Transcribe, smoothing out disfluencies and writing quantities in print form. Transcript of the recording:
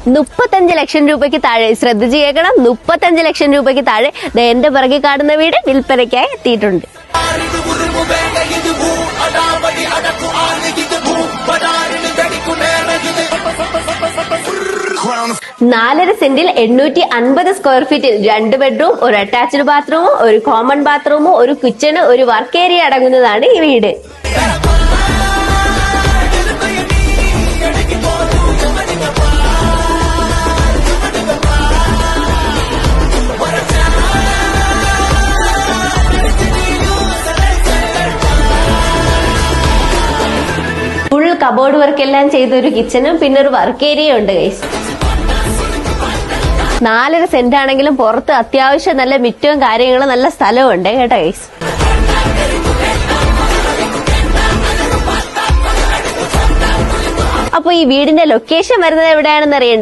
35 ലക്ഷം രൂപയ്ക്ക് താഴെ, ശ്രദ്ധിച്ച് കേൾക്കണം, 35 ലക്ഷം രൂപയ്ക്ക് താഴെ എന്റെ പിറകെ കാണുന്ന വീട് വിൽപ്പനയ്ക്കായി എത്തിയിട്ടുണ്ട്. 4.5 സെന്റിൽ 850 സ്ക്വയർ ഫീറ്റിൽ 2 ബെഡ്റൂം, ഒരു അറ്റാച്ച്ഡ് ബാത്റൂമും, ഒരു കോമൺ ബാത്റൂമും, ഒരു കിച്ചണ്, ഒരു വർക്ക് ഏരിയ അടങ്ങുന്നതാണ് ഈ വീട്. ഫുൾ കബോർഡ് വർക്ക് എല്ലാം ചെയ്ത ഒരു കിച്ചണും പിന്നെ ഒരു വർക്ക് ഏരിയ ഉണ്ട് ഗൈസ്. 4.5 സെന്റ് ആണെങ്കിലും പുറത്ത് അത്യാവശ്യം നല്ല മിറ്റവും കാര്യങ്ങളും നല്ല സ്ഥലവും ഉണ്ട് കേട്ടോ ഗൈസ്. അപ്പൊ ഈ വീടിന്റെ ലൊക്കേഷൻ വരുന്നത് എവിടെയാണെന്ന് അറിയണ്ടേ?